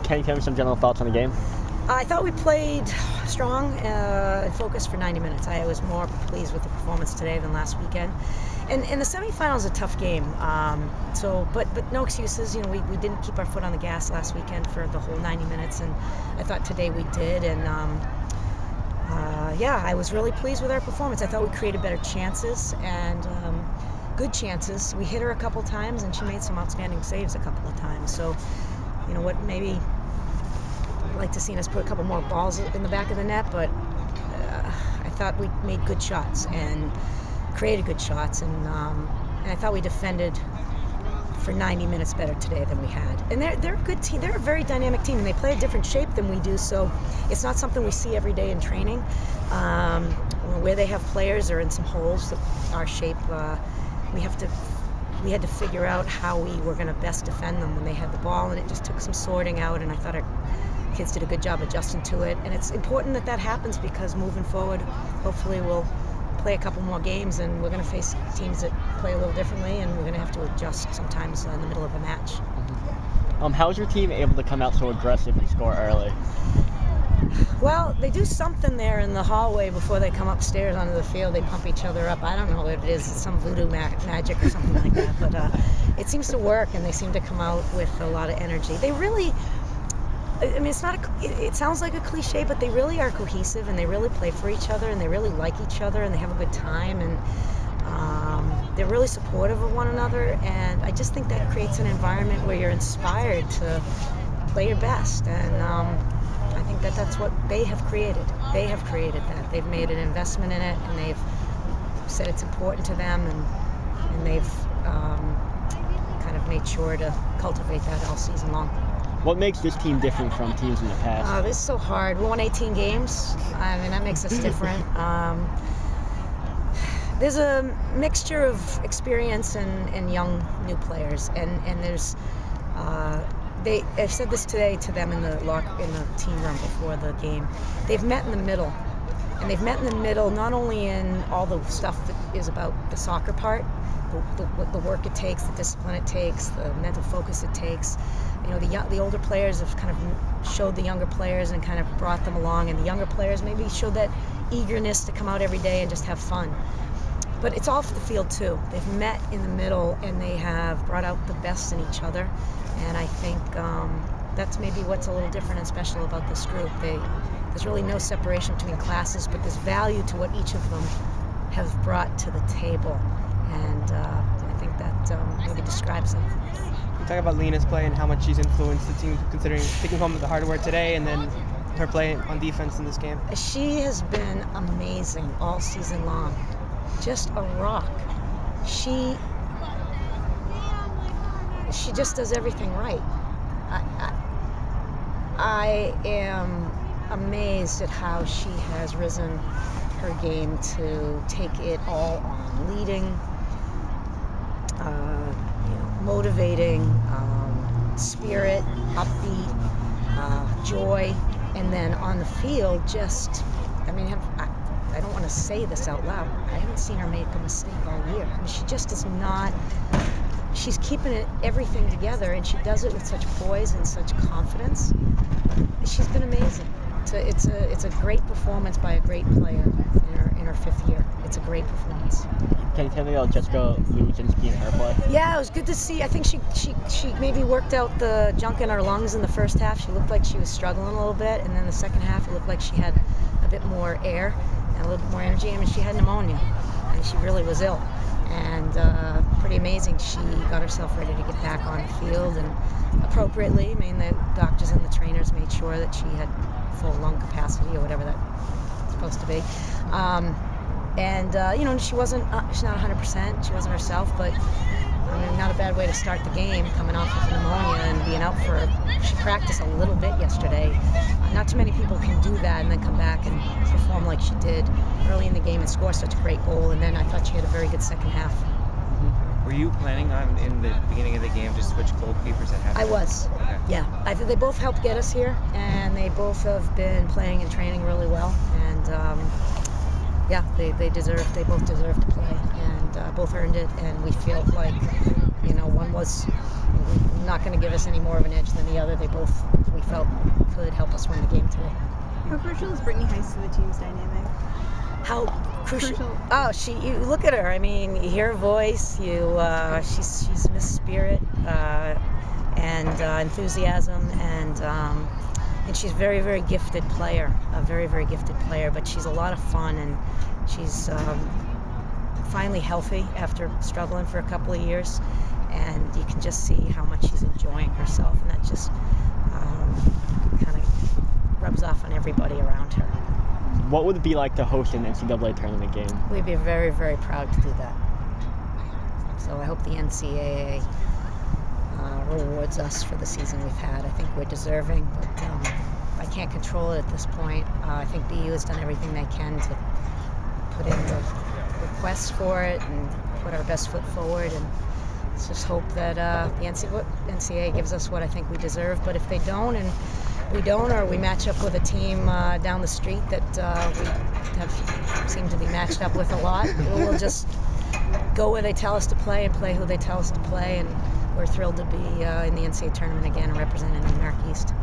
Can you tell me some general thoughts on the game? I thought we played strong and focused for 90 minutes. I was more pleased with the performance today than last weekend. And the semifinal is a tough game. But no excuses. You know, we didn't keep our foot on the gas last weekend for the whole 90 minutes, and I thought today we did. And I was really pleased with our performance. I thought we created better chances and good chances. We hit her a couple times, and she made some outstanding saves a couple of times. So, you know what, maybe I'd like to see us put a couple more balls in the back of the net, but I thought we made good shots and created good shots, and I thought we defended for 90 minutes better today than we had. And they're a good team. They're a very dynamic team, and they play a different shape than we do, so it's not something we see every day in training. Where they have players or in some holes, our shape, we had to figure out how we were going to best defend them when they had the ball, and it just took some sorting out, and I thought our kids did a good job adjusting to it. And it's important that that happens, because moving forward, hopefully we'll play a couple more games, and we're going to face teams that play a little differently, and we're going to have to adjust sometimes in the middle of a match. How is your team able to come out so aggressive and score early? Well, they do something there in the hallway before they come upstairs onto the field. They pump each other up. I don't know what it is. It's some voodoo magic or something like that. But it seems to work, and they seem to come out with a lot of energy. They really, I mean, it sounds like a cliche, but they really are cohesive, and they really play for each other, and they really like each other, and they have a good time, and they're really supportive of one another. And I just think that creates an environment where you're inspired to play your best. And I think that's what they have created. They have created that. They've made an investment in it, and they've said it's important to them, and they've kind of made sure to cultivate that all season long. What makes this team different from teams in the past? This is so hard. We won 18 games. I mean, that makes us different. There's a mixture of experience and young new players, and there's I've said this today to them in the team room before the game. They've met in the middle, and they've met in the middle not only in all the stuff that is about the soccer part, the work it takes, the discipline it takes, the mental focus it takes. You know, the older players have kind of showed the younger players and kind of brought them along, and the younger players maybe showed that eagerness to come out every day and just have fun. But it's off the field too. They've met in the middle, and they have brought out the best in each other. And I think that's maybe what's a little different and special about this group. There's really no separation between classes, but there's value to what each of them have brought to the table. And I think that maybe describes them. You talk about Lena's play and how much she's influenced the team, considering taking home the hardware today and then her play on defense in this game. She has been amazing all season long. Just a rock. She just does everything right. I am amazed at how she has risen her game to take it all on. Leading, motivating, spirit, upbeat, joy, and then on the field, I don't want to say this out loud. I haven't seen her make a mistake all year. I mean, she just is not. She's keeping everything together, and she does it with such poise and such confidence. She's been amazing. It's a great performance by a great player in her fifth year. It's a great performance. Can you tell me about Jessica Luzinski and her play? Yeah, it was good to see. I think she maybe worked out the junk in her lungs in the first half. She looked like she was struggling a little bit, and then the second half it looked like she had a bit more air and a little bit more energy. I mean, she had pneumonia, and she really was ill. And pretty amazing. She got herself ready to get back on the field, and appropriately. I mean, the doctors and the trainers made sure that she had full lung capacity or whatever that's supposed to be. She's not 100%. She wasn't herself, but I mean, not a bad way to start the game, coming off of pneumonia and being out she practiced a little bit yesterday. Not too many people can do that and then come back and perform like she did early in the game and score such a great goal. And then I thought she had a very good second half. Were you planning on, in the beginning of the game, to switch goalkeepers at halftime? I was. Okay. Yeah. I think they both helped get us here, and they both have been playing and training really well. And they both deserve to play, and both earned it. And we feel like, one was not going to give us any more of an edge than the other. They both, we felt, could help us win the game today. How crucial is Brittany Heiss to the team's dynamic? How crucial? Oh, you look at her. I mean, you hear her voice. She's Miss Spirit and enthusiasm, and she's very, very gifted player. A very, very gifted player. But she's a lot of fun, and she's finally healthy after struggling for a couple of years, and you can just see how much she's enjoying herself, and that just kind of rubs off on everybody around her. What would it be like to host an NCAA tournament game? We'd be very, very proud to do that. So I hope the NCAA rewards us for the season we've had. I think we're deserving, but I can't control it at this point. I think BU has done everything they can to put in the requests for it and put our best foot forward, and let's just hope that the NCAA gives us what I think we deserve. But if they don't, and we don't, or we match up with a team down the street that we have seemed to be matched up with a lot, we'll just go where they tell us to play and play who they tell us to play, and we're thrilled to be in the NCAA tournament again and representing the America East.